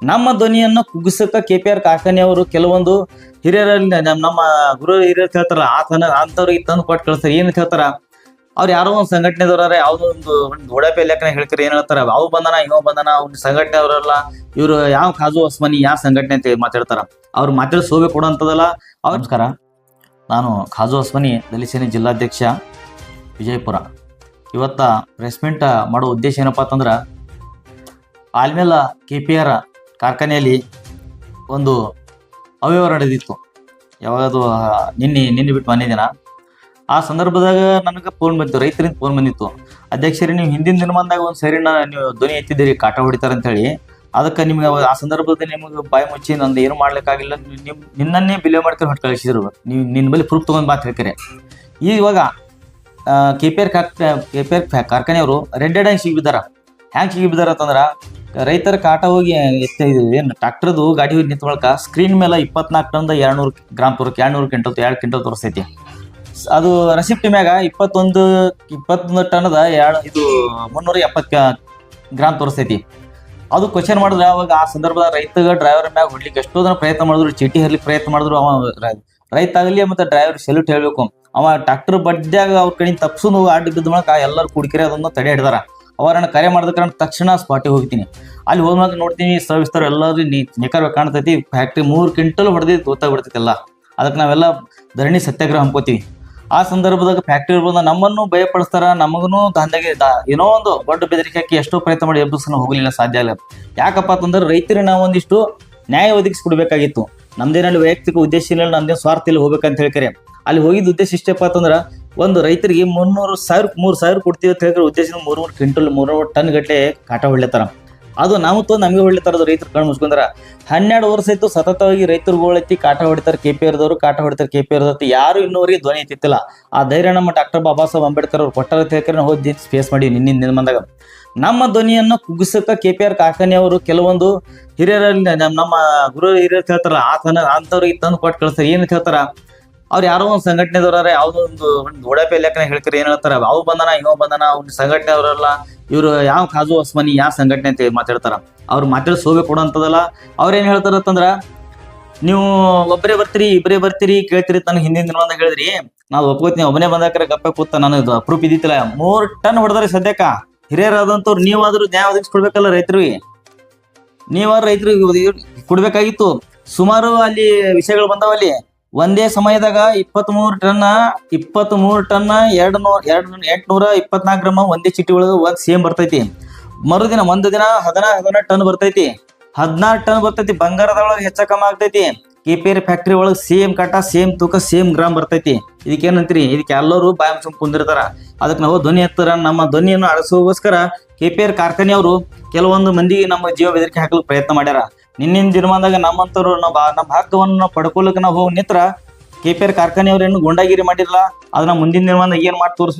ನಮ್ಮ ಧ್ವನಿಯನ್ನು ಕುಗ್ಗಿಸಕ KPR ಕಾರ್ಖಾನೆಯವರು ಕೆಲವೊಂದು ಹಿರಿಯರಲ್ಲಿ ನಮ್ಮ ಗುರು ಹಿರಿಯರು ಹೇಳ್ತಾರ ಅಂತವ್ರಿಗೆ ತಂದು ಕೊಟ್ಟು ಕಳಿಸ್ತಾರೆ. ಏನಂತ ಹೇಳ್ತಾರ, ಅವ್ರು ಯಾರೋ ಒಂದು ಸಂಘಟನೆದವ್ರ ಯಾವ್ದೋ ಒಂದು ಒಡಪೆ ಲೆಕ್ಕನ ಹೇಳ್ತಾರೆ. ಏನ್ ಹೇಳ್ತಾರ, ಅವು ಬಂದನ ಇವ ಬಂದನ ಅವ್ನ ಸಂಘಟನೆಯವರಲ್ಲ, ಇವ್ರು ಯಾವ ಖಾಜು ಉಸ್ಮಾನಿ ಯಾವ ಸಂಘಟನೆ ಅಂತ ಮಾತಾಡ್ತಾರ. ಅವ್ರು ಮಾತಾಡಿ ಶೋಭೆ ಕೊಡುವಂಥದ್ದಲ್ಲ. ನಮಸ್ಕಾರ, ನಾನು ಖಾಜು ಉಸ್ಮಾನಿ ದಲಿತ ಸೇನೆ ಜಿಲ್ಲಾಧ್ಯಕ್ಷ ವಿಜಯಪುರ. ಇವತ್ತ ಪ್ರೆಸ್ ಮೀಟ್ ಮಾಡೋ ಉದ್ದೇಶ ಏನಪ್ಪಾ ಅಂತಂದ್ರ, ಆಲ್ಮೇಲ KPR ಕಾರ್ಖಾನೆಯಲ್ಲಿ ಒಂದು ಅವ್ಯವಹಾರ ನಡೆದಿತ್ತು. ಯಾವಾಗದು ನಿನ್ನೆ ಬಿಟ್ಟು ಮನೆ ದಿನ. ಆ ಸಂದರ್ಭದಾಗ ನನಗೆ ಫೋನ್ ಬಂದಿತ್ತು, ರೈತರಿಂದ ಫೋನ್ ಬಂದಿತ್ತು. ಅಧ್ಯಕ್ಷರೇ, ನೀವು ಹಿಂದಿನ ದಿನಮಾನದಾಗ ಒಂದು ಸರಿ ನೀವು ಧ್ವನಿ ಎತ್ತಿದ್ದೀರಿ ಕಾಟ ಹೊಡಿತಾರೆ ಅಂತ ಹೇಳಿ, ಅದಕ್ಕೆ ನಿಮ್ಗೆ ಆ ಸಂದರ್ಭದಲ್ಲಿ ನಿಮಗೆ ಬಾಯಿ ಮುಚ್ಚಿ ನಂದು ಏನು ಮಾಡ್ಲಿಕ್ಕಾಗಿಲ್ಲ, ನಿನ್ನನ್ನೇ ಬಿಲೆ ಮಾಡ್ಕೊಂಡು ಹೊಟ್ಟು ಕಳಿಸಿದ್ರು. ನೀವು ನಿನ್ನ ಬಳಿ ಪ್ರೂಫ್ ತೊಗೊಂಡು ಮಾತು ಹೇಳ್ಕರೆ. ಇವಾಗ KPR ಕಾರ್ಖಾನೆಯವರು ರೆಡ್ ಹ್ಯಾಂಡ್ ಸಿಗಿಬಿದ್ದಾರ. ಹ್ಯಾಂಗೆ ಸಿಗಿಬಿದ್ದಾರ ಅಂತಂದ್ರೆ, ರೈತರ ಕಾಟ ಹೋಗಿ ಏನು ಟ್ರಾಕ್ಟರ್ದು ಗಾಡಿ ಹೋಗಿ ನಿಂತ ಬಳಕ ಸ್ಕ್ರೀನ್ ಮೇಲೆ 24 ಟನ್ದ 200 ಗ್ರಾಮ್ ತೋರಕ್ಕೆ 200 ಕ್ವಿಂಟಲ್ 2 ಕ್ವಿಂಟಲ್ ತೋರಿಸ್ತೈತಿ. ಅದು ರೆಸಿಪ್ಟ್ ಮ್ಯಾಗ 21 ಟನ್ದ 370 ಗ್ರಾಮ್ ತೋರಿಸ್ತೈತಿ. ಅದು ಕ್ವಶನ್ ಮಾಡಿದ್ರೆ ಅವಾಗ ಆ ಸಂದರ್ಭದಾಗ ರೈತಗ ಡ್ರೈವರ್ ಮ್ಯಾಗ ಹೊಡ್ಲಿಕ್ಕೆ ಎಷ್ಟೋ ಜನ ಪ್ರಯತ್ನ ಮಾಡಿದ್ರು, ಚೀಟಿ ಹರ್ಲಿಕ್ಕೆ ಪ್ರಯತ್ನ ಮಾಡಿದ್ರು. ಅವ ರೈತ ಆಗಲಿ ಮತ್ತು ಡ್ರೈವರ್ ಸೆಲ್ಯೂಟ್ ಹೇಳಬೇಕು. ಅವ ಟ್ರಾಕ್ಟರ್ ಬಡ್ಡ್ಯಾಗ ಅವ್ರ ಕಡೆ ತಪ್ಸು ಆಡಿ ಬಿದ್ದ ಮೂಲಕ ಎಲ್ಲರೂ ಕುಡಿಕೆರೆ ಅದನ್ನು ತಡೆ ಹಿಡ್ದಾರ. ಅವರನ್ನ ಕರೆ ಮಾಡಿದ ಕಾರಣ ತಕ್ಷಣ ಸ್ಪಾಟಿಗೆ ಹೋಗ್ತೀನಿ. ಅಲ್ಲಿ ಹೋದ್ಮಾಗ ನೋಡ್ತೀನಿ ಸವಿಸ್ತಾರ ಎಲ್ಲರೂ ನಿಖರ ಕಾಣ್ತೈತಿ. ಫ್ಯಾಕ್ಟ್ರಿ 3 ಕ್ವಿಂಟಲ್ ಹೊಡೆದು ಗೊತ್ತಾಗ್ಬಿಡ್ತೈತಿಲ್ಲ. ಅದಕ್ಕೆ ನಾವೆಲ್ಲ ಧರಣಿ ಸತ್ಯಾಗ್ರಹ ಹಮ್ಕೋತೀವಿ. ಆ ಸಂದರ್ಭದಾಗ ಫ್ಯಾಕ್ಟ್ರಿ ಬಂದ ನಮ್ಮನ್ನು ಭಯಪಡಿಸ್ತಾರ. ನಮಗೂ ದಂಧೆಗೆ ಏನೋ ಒಂದು ದೊಡ್ಡ ಬೆದರಿಕೆ ಹಾಕಿ ಎಷ್ಟೋ ಪ್ರಯತ್ನ ಮಾಡಿ ಎಬ್ಬಿಸ್ಕೊಂಡು ಹೋಗ್ಲಿಲ್ಲ, ಸಾಧ್ಯ ಇಲ್ಲ. ಯಾಕಪ್ಪ ಅಂತಂದ್ರೆ ರೈತರಿಗೆ ನಾವು ಒಂದಿಷ್ಟು ನ್ಯಾಯ ಒದಗಿಸ್ಕೊಡ್ಬೇಕಾಗಿತ್ತು. ನಮ್ದೇನಲ್ಲಿ ವೈಯಕ್ತಿಕ ಉದ್ದೇಶ ಇಲ್ಲ, ನಮ್ದೇನು ಸ್ವಾರ್ಥ ಇಲ್ಲ ಹೋಗ್ಬೇಕಂತ ಹೇಳ್ಕರೆ. ಅಲ್ಲಿ ಹೋಗಿದ್ದ ಉದ್ದೇಶ ಇಷ್ಟಪ್ಪ ಅಂತಂದ್ರೆ, ಒಂದು ರೈತರಿಗೆ 3,000 ಕೊಡ್ತೀವಿ ಅಂತ ಹೇಳಿದ್ರೆ ಉದ್ದೇಶ 3 ಕ್ವಿಂಟಲ್ 3 ಟನ್ ಗಟ್ಟಲೆ ಕಾಟ ಹೊಡ್ಲತ್ತಾರ. ಅದು ನಾವು ನಮಗೆ ಹೊಡ್ಲತ್ತಾರ. ರೈತರು ಕಣ್ಣು ಮುಚ್ಕೊಂಡ್ರ 12 ವರ್ಷ ಆಯ್ತು ಸತತವಾಗಿ ರೈತರುಗಳೈತಿ ಕಾಟ ಹೊಡಿತಾರೆ. KPRದವರು ಕಾಟ ಹೊಡಿತಾರೆ. KPRದವ್ರು ಯಾರು ಇನ್ನೂವರೆಗೆ ಧ್ವನಿ ಎತ್ತಿತ್ತಿಲ್ಲ. ಆ ಧೈರ್ಯ ನಮ್ಮ ಡಾಕ್ಟರ್ ಬಾಬಾ ಸಾಹೇಬ್ ಅಂಬೇಡ್ಕರ್ ಅವ್ರು ಕೊಟ್ಟಾರ ಹೇಳ್ಕರೆ ಹೋಗಿ ಫೇಸ್ ಮಾಡಿ ನಿನ್ನಿಂದ ದಿನಮಾನದಾಗ ನಮ್ಮ ಧ್ವನಿಯನ್ನು ಕುಗ್ಗಿಸಕ KPR ಕಾರ್ಖಾನೆಯವರು ಕೆಲವೊಂದು ಹಿರಿಯರಲ್ಲಿ ನಮ್ಮ ಗುರು ಹಿರಿಯರು ಹೇಳ್ತಾರ ಅಂತವ್ರಿಗೆ ತಂದು ಕೊಟ್ಟು ಕಳಿಸ್ತಾರೆ. ಏನಂತ ಹೇಳ್ತಾರ, ಅವ್ರು ಯಾರೋ ಒಂದು ಸಂಘಟನೆದವ್ರ ಯಾವ್ದೋ ಒಂದು ಒಡಪೆ ಲೆಕ್ಕನ ಹೇಳ್ತಾರೆ. ಏನ್ ಹೇಳ್ತಾರ, ಅವು ಬಂದನ ಇವ ಬಂದನ ಅವ್ನ ಸಂಘಟನೆಯವರಲ್ಲ, ಇವ್ರು ಯಾವ ಖಾಜು ಉಸ್ಮಾನಿ ಯಾವ ಸಂಘಟನೆ ಅಂತ ಮಾತಾಡ್ತಾರ. ಅವ್ರು ಮಾತಾಡಿ ಶೋಭೆ ಕೊಡುವಂಥದ್ದಲ್ಲ. ಅವ್ರೇನ್ ಹೇಳ್ತಾರ ಅಂತಂದ್ರ, ನೀವು ಒಬ್ಬರೇ ಬರ್ತೀರಿ ಇಬ್ಬರೇ ಬರ್ತೀರಿ ಕೇಳ್ತೀರಿ. ತನಗೆ ಹಿಂದಿನ ದಿನವಂದಾಗ ಹೇಳಿದ್ರಿ, ನಾವು ಒಪ್ಕೋತೀನಿ. ಒಬ್ಬನೇ ಬಂದಾಕ್ರೆ ಗಪ್ಪ ಕೂತ ನನಗೆ ಪ್ರೂಫ್ ಇದ್ದಿತ್ತಿಲ್ಲ. 3 ಟನ್ ಹೊಡೆದ್ರಿ ಸದ್ಯಕ್ಕ. ಹಿರಿಯರಾದಂಥವ್ರು ನೀವಾದ್ರೂ ನ್ಯಾಯ ಒದಗಿಸ್ಕೊಡ್ಬೇಕಲ್ಲ ರೈತರಿಗೆ. ನೀವಾದ್ರೂ ರೈತರಿಗೆ ಕೊಡ್ಬೇಕಾಗಿತ್ತು. ಸುಮಾರು ಅಲ್ಲಿ ವಿಷಯಗಳು ಬಂದಾವ. ಅಲ್ಲಿ ಒಂದೇ ಸಮಯದಾಗ 23 ಟನ್ 824 ಗ್ರಾಮ ಒಂದೇ ಚೀಟಿ ಒಳಗೆ ಒಂದ್ ಸೇಮ್ ಬರ್ತೈತಿ. ಮರುದಿನ ಒಂದು ದಿನ 16 ಟನ್ ಬರ್ತೈತಿ. 16 ಟನ್ ಬರ್ತೈತಿ. ಬಂಗಾರದೊಳಗೆ ಹೆಚ್ಚ ಕಮ್ಮಿ ಆಗ್ತೈತಿ. KPR ಫ್ಯಾಕ್ಟ್ರಿ ಒಳಗೆ ಸೇಮ್ ಕಾಟ ಸೇಮ್ ತೂಕ ಸೇಮ್ ಗ್ರಾಮ್ ಬರ್ತೈತಿ. ಇದಕ್ಕೇನಂತೀರಿ? ಇದಕ್ಕೆ ಎಲ್ಲರೂ ಬಾಯಿ ಮುಚ್ಕೊಂಡು ಕುಂದಿರ್ತಾರ. ಅದಕ್ಕೆ ನಾವು ಧ್ವನಿ ಎತ್ತರ ನಮ್ಮ ಧ್ವನಿಯನ್ನು ಅಳಿಸೋಗೋಸ್ಕರ KPR ಕಾರ್ಖಾನೆಯವರು ಕೆಲವೊಂದು ಮಂದಿಗೆ ನಮ್ಮ ಜೀವ ಬೆದರಿಕೆ ಹಾಕಲು ಪ್ರಯತ್ನ ಮಾಡ್ಯಾರ. ನಿನ್ನಿನ ದಿನಮಾನದಾಗ ನಮ್ಮಂತವ್ರು ನಮ್ಮ ಹಕ್ಕವನ್ನು ಪಡ್ಕೊಳ್ಳಕ್ಕೆ ನಾವು ಹೋಗಿ ನಿಂತ್ರ KPR ಕಾರ್ಖಾನೆಯವ್ರು ಏನು ಗುಂಡಾಗಿರಿ ಮಾಡಿರಲ್ಲ. ಅದನ್ನ ಮುಂದಿನ ದಿನಮಾನದಾಗ ಏನ್ ಮಾಡಿ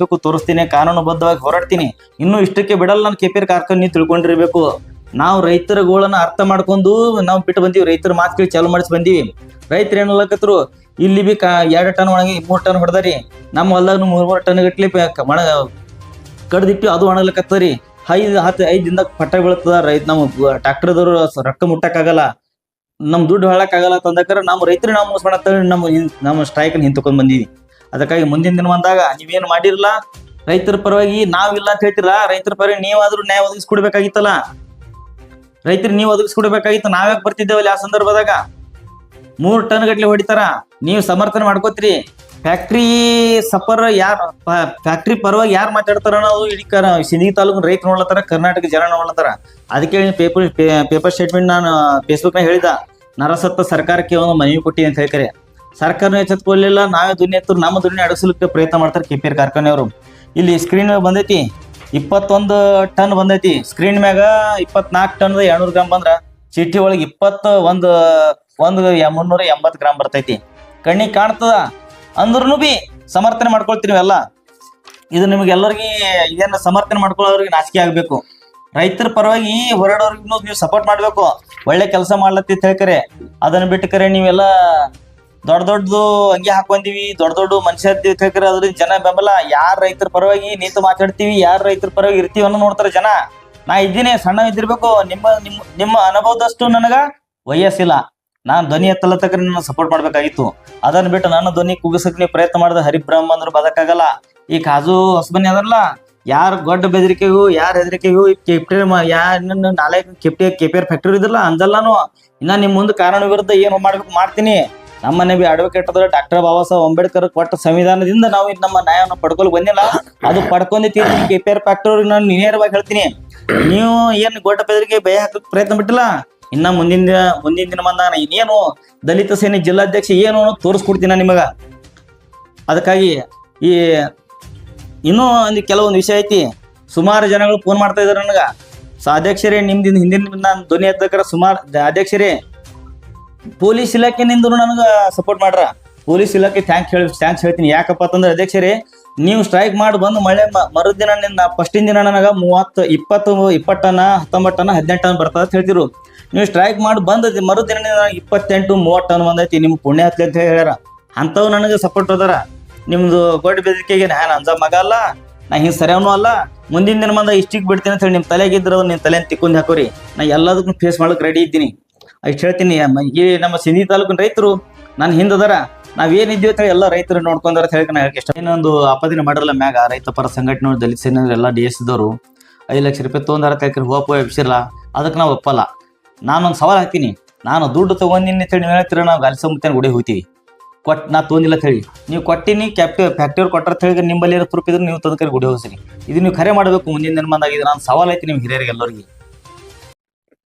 ತೋರಿಸ್ತೀನಿ, ಕಾನೂನುಬದ್ಧವಾಗಿ ಹೋರಾಡ್ತೀನಿ. ಇನ್ನೂ ಇಷ್ಟಕ್ಕೆ ಬಿಡಲ್ಲ. ನಾನು KPR ಕಾರ್ಖಾನೆ ತಿಳ್ಕೊಂಡಿರ್ಬೇಕು. ನಾವು ರೈತರುಗಳನ್ನ ಅರ್ಥ ಮಾಡ್ಕೊಂಡು ನಾವು ಬಿಟ್ಟು ಬಂದೀವಿ. ರೈತರ ಮಾತು ಕೇಳಿ ಚಾಲು ಮಾಡಿಸಿ ಬಂದೀವಿ. ರೈತರು ಏನಲ್ಲಕತ್ರು, ಇಲ್ಲಿ ಬಿ 2 ಟನ್ ಒಣಗಿ 3 ಟನ್ ಹೊಡೆದಾರಿ. ನಮ್ಮ ಹೊಲ್ದಾಗ 3 ಟನ್ ಗಟ್ಲೆ ಕಡ್ದಿಟ್ಟು ಅದು ಒಣಗ್ಲಕತ್ತರಿ. 5 ದಿನದಾಗ ಪಟ್ಟ ಬೀಳ್ತದ. ನಮ್ಮ ಟ್ರಾಕ್ಟರ್ದವರು ರೊಕ್ಕ ಮುಟ್ಟಕ್ಕಾಗಲ್ಲ, ನಮ್ ದುಡ್ಡು ಹಾಳಕ್ಕಾಗಲ್ಲ ತಂದಕ್ಕಾರ ನಮ್ಮ ರೈತರು ನಾವು ಮೋಸ ಮಾಡತ್ತ ನಮ್ಮ ಸ್ಟ್ರೈಕ್ ಹಿಂತಕೊಂಡ್ ಬಂದೀವಿ. ಅದಕ್ಕಾಗಿ ಮುಂದಿನ ದಿನ ಬಂದಾಗ ನೀವೇನು ಮಾಡಿರಲ್ಲ, ರೈತರ ಪರವಾಗಿ ನಾವಿಲ್ಲ ಅಂತ ಹೇಳ್ತಿರಲ್ಲ, ರೈತರ ಪರವಾಗಿ ನೀವಾದ್ರೂ ನ್ಯಾಯ ಒದಗಿಸ್ಕೊಡ್ಬೇಕಾಗಿತ್ತಲ್ಲ. ರೈತರು ನೀವು ಒದಗಿಸ್ಕೊಡ್ಬೇಕಾಗಿತ್ತು. ನಾವ್ಯಾಕೆ ಬರ್ತಿದ್ದೇವಲ್ಲ ಆ ಸಂದರ್ಭದಾಗ? 3 ಟನ್ ಗಟ್ಲೆ ಹೊಡಿತಾರ, ನೀವು ಸಮರ್ಥನೆ ಮಾಡ್ಕೋತೀರಿ. ಫ್ಯಾಕ್ಟ್ರಿ ಫ್ಯಾಕ್ಟ್ರಿ ಪರವಾಗಿ ಯಾರು ಮಾತಾಡ್ತಾರ ಅನ್ನೋದು ಇಡೀ ಸಿಂದಗಿ ತಾಲೂಕು ರೈತ ನೋಡ್ಲತ್ತಾರ, ಕರ್ನಾಟಕ ಜನ ನೋಡ್ಲತ್ತಾರ. ಅದಕ್ಕೆ ಪೇಪರ್ ಸ್ಟೇಟ್ಮೆಂಟ್ ನಾನು ಫೇಸ್ಬುಕ್ನಾಗ ಹೇಳಿದ, ನರಸತ್ತ ಸರ್ಕಾರಕ್ಕೆ ಒಂದು ಮನವಿ ಕೊಟ್ಟಿ ಅಂತ ಹೇಳ್ತಾರೆ. ಸರ್ಕಾರನ ಎಚ್ಚೆತ್ಕೊಳ್ಳಲಿಲ್ಲ. ನಾವೇ ಧ್ವನಿ ಎತ್ತರು ನಮ್ಮ ಧ್ವನಿ ಅಡಗಿಸ್ಲಿಕ್ಕೆ ಪ್ರಯತ್ನ ಮಾಡ್ತಾರೆ KPR ಕಾರ್ಖಾನೆಯವರು. ಇಲ್ಲಿ ಸ್ಕ್ರೀನ್ ಮ್ಯಾಗ ಬಂದೈತಿ 21 ಟನ್ ಬಂದೈತಿ. ಸ್ಕ್ರೀನ್ ಮ್ಯಾಗ 24 ಟನ್ 200 ಗ್ರಾಮ್ ಬಂದ್ರ ಚೀಟಿ ಒಳಗೆ 380 ಗ್ರಾಮ್ ಬರ್ತೈತಿ. ಕಣ್ಣಿಗೆ ಕಾಣ್ತದ ಅಂದ್ರೂ ಬಿ ಸಮರ್ಥನೆ ಮಾಡ್ಕೊಳ್ತೀವಿ ಎಲ್ಲ. ಇದು ನಿಮ್ಗೆಲ್ಲರಿಗೆ ಇದನ್ನ ಸಮರ್ಥನೆ ಮಾಡ್ಕೊಳ್ಳೋರಿಗೆ ನಾಚಿಕೆ ಆಗ್ಬೇಕು. ರೈತರ ಪರವಾಗಿ ಹೊರಡೋರ್ಗೂ ನೀವು ಸಪೋರ್ಟ್ ಮಾಡ್ಬೇಕು. ಒಳ್ಳೆ ಕೆಲಸ ಮಾಡ್ಲತ್ತಿ ಹೇಳ್ಕರೆ. ಅದನ್ನ ಬಿಟ್ಟಕರೆ ನೀವೆಲ್ಲ ದೊಡ್ಡದು ಅಂಗಿ ಹಾಕೊಂದಿವಿ, ದೊಡ್ಡ ಮನುಷ್ಯ ಹೇಳ್ಕರೆ. ಅದ್ರಿಂದ ಜನ ಬೆಂಬಲ. ಯಾರ ರೈತರ ಪರವಾಗಿ ನಿಂತು ಮಾತಾಡ್ತೀವಿ, ಯಾರ ರೈತರ ಪರವಾಗಿ ಇರ್ತೀವಿ ಅನ್ನೋ ನೋಡ್ತಾರೆ ಜನ. ನಾ ಇದ್ದೀನಿ, ಸಣ್ಣ ಇದ್ದಿರ್ಬೇಕು. ನಿಮ್ಮ ಅನುಭವದಷ್ಟು ನನಗ ವಯಸ್ಸಿಲ್ಲ. ನಾನ್ ಧ್ವನಿ ಎತ್ತಲತಕ್ಕ ನನ್ನ ಸಪೋರ್ಟ್ ಮಾಡ್ಬೇಕಾಗಿತ್ತು. ಅದನ್ನ ಬಿಟ್ಟು ನನ್ನ ಧ್ವನಿ ಕುಗ್ಸಕ್ ನೀವು ಪ್ರಯತ್ನ ಮಾಡಿದ ಹರಿಬ್ರಹ್ಮ ಅಂದ್ರು ಬದಕಾಗಲ್ಲ. ಈ ಕಾಜು ಹೊಸಬನ್ನಿ ಅದಲ್ಲ, ಯಾರ ಗೊಡ್ಡ ಬೆದರಿಕೆಗೂ ಯಾರ ಹೆದರಿಕೆಗೂ ನಾಳೆ ಕೆಪಿಆರ್ ಫ್ಯಾಕ್ಟರಿ ಇದ್ರಲ್ಲ ಅಂದಲ್ಲಾನು ಇನ್ನ ನಿಮ್ ಮುಂದೆ ಕಾನೂನು ವಿರುದ್ಧ ಏನು ಮಾಡ್ಬೇಕು ಮಾಡ್ತೀನಿ. ನಮ್ಮ ನಬಿ ಅಡ್ವೊಕೇಟ್ ಆದ್ರೆ ಡಾಕ್ಟರ್ ಬಾಬಾ ಸಾಹೇಬ್ ಅಂಬೇಡ್ಕರ್ ಕೊಟ್ಟ ಸಂವಿಧಾನದಿಂದ ನಾವು ನಮ್ಮ ನ್ಯಾಯವನ್ನು ಪಡ್ಕೊಳಕ್ ಬಂದಿಲ್ಲ. ಅದು ಪಡ್ಕೊಂಡಿರ್ತೀನಿ. ಕೆಪಿಆರ್ ಫ್ಯಾಕ್ಟರಿ ನಾನು ನೇರವಾಗಿ ಹೇಳ್ತೀನಿ, ನೀವು ಏನ್ ಗೊಡ್ಡ ಬೆದರಿಕೆ ಭಯ ಹಾಕಕ್ ಪ್ರಯತ್ನ ಬಿಟ್ಟಿಲ್ಲ. ಇನ್ನ ಮುಂದಿನ ದಿನ ಬಂದಾಗ ಇನ್ನೇನು ದಲಿತ ಸೇನೆ ಜಿಲ್ಲಾಧ್ಯಕ್ಷ ಏನು ತೋರಿಸ್ಕೊಡ್ತೀನಿ ನಿಮಗ. ಅದಕ್ಕಾಗಿ ಈ ಇನ್ನೂ ಒಂದು ಕೆಲವೊಂದು ವಿಷಯ ಐತಿ. ಸುಮಾರು ಜನಗಳು ಫೋನ್ ಮಾಡ್ತಾ ಇದಾರೆ ನನಗ, ಅಧ್ಯಕ್ಷರೇ ನಿಮ್ದಿಂದ ಹಿಂದಿನ ನಾನು ಧ್ವನಿ ಎತ್ತಕ್ರ ಸುಮಾರು ಅಧ್ಯಕ್ಷರೇ ಪೊಲೀಸ್ ಇಲಾಖೆನಿಂದ ನನಗ ಸಪೋರ್ಟ್ ಮಾಡ್ರ. ಪೊಲೀಸ್ ಇಲಾಖೆ ಥ್ಯಾಂಕ್ಸ್ ಹೇಳ್ತೀನಿ. ಯಾಕಪ್ಪ ಅಂತಂದ್ರೆ ಅಧ್ಯಕ್ಷರೇ, ನೀವು ಸ್ಟ್ರೈಕ್ ಮಾಡಿ ಬಂದು ಮಳೆ ಮರುದಿನ ಫಸ್ಟಿನ ದಿನ ನನಗ 20 20 ಟನ್ 19 ಟನ್ 18 ಟನ್ ಬರ್ತದ ಅಂತ ಹೇಳ್ತಿರು. ನೀವು ಸ್ಟ್ರೈಕ್ ಮಾಡಿ ಬಂದ ಮರುದಿನ 28 30 ಟನ್ ಬಂದೈತಿ. ನಿಮ್ ಪುಣ್ಯ ಹತ್ಲಿ ಅಂತ ಹೇಳ್ಯಾರ. ಅಂಥವು ನನಗೆ ಸಪೋರ್ಟ್ ಅದಾರ. ನಿಮ್ದು ಗೊಡ್ಡ ಬೆದರಿಕೆಗೆ ನಾನು ಅಂಜ ಮಗ ಅಲ್ಲ, ನಾ ಹಿಂಗೆ ಸರಿಯವನು ಅಲ್ಲ. ಮುಂದಿನ ದಿನ ಬಂದ ಇಷ್ಟಿಗೆ ಬಿಡ್ತೀನಿ ಅಂತ ಹೇಳಿ ನಿಮ್ಮ ತಲೆಗಿದ್ರೆ ನಿಮ್ಮ ತಲೆಯನ್ನು ತಿಕ್ಕೊಂಡು ಹಾಕೋರಿ. ನಾ ಎಲ್ಲದಕ್ಕೂ ಫೇಸ್ ಮಾಡಕ್ಕೆ ರೆಡಿ ಇದ್ದೀನಿ. ಇಷ್ಟು ಹೇಳ್ತೀನಿ. ಈ ನಮ್ಮ ಸಿಂಧಿ ತಾಲೂಕಿನ ರೈತರು ನಾನು ಹಿಂದದಾರ, ನಾವೇನಿದ್ದೀವಿ ಅಂತ ಹೇಳಿ ಎಲ್ಲ ರೈತರು ನೋಡ್ಕೊಂಡಾರ ಅಂತ ಹೇಳಿ ನಾನು ಇಷ್ಟ. ಇನ್ನೊಂದು ಆಪದಿನ ಮಾಡಿರಲ್ಲ ಮ್ಯಾಗ ರೈತ ಪರ ಸಂಘಟನೆ ದಲಿತ ಸೇನೆ ಎಲ್ಲ DS ಇದ್ದವರು 5 ಲಕ್ಷ ರೂಪಾಯಿ ತೊಗೊಂಡಾರ ತೇಳ್ಕರಿ ಹೋಪ ಎಬ್ಸಿರಲ್ಲ. ಅದಕ್ಕೆ ನಾವು ಒಪ್ಪಲ್ಲ. ನಾನೊಂದು ಸವಾಲು ಹಾಕ್ತೀನಿ, ನಾನು ದುಡ್ಡು ತೊಗೊಂಡಿನಿ ಅಂತ ಹೇಳಿ ನೀವು ಹೇಳ್ತೀರ, ನಾವು ಗಾಲಿಸಂಬತ್ತೇನೆ ಗುಡಿ ಹೋಗ್ತೀವಿ. ನಾ ತೊಗೊಂಡಿಲ್ಲ ಅಂತ ಹೇಳಿ ನೀವು ಕೊಟ್ಟಿನಿ ಫ್ಯಾಕ್ಟರಿ ಕೊಟ್ಟಾರ ಅಂತ ಹೇಳಿ ನಿಮ್ಮಲ್ಲಿ ಪ್ರೂಫ್ ಇದ್ರೆ ನೀವು ತಂದ್ಕರಿ ಗುಡಿ ಹೋಗ್ತೀನಿ. ಇದು ನೀವು ಖರೆ ಮಾಡಬೇಕು. ಮುಂದಿನ ದಿನ ಬಂದಾಗಿದೆ ನಾನು ಸವಾಲು ಐತಿ ನಿಮ್ಮ ಹಿರಿಯರಿಗೆ ಎಲ್ಲರಿಗೆ.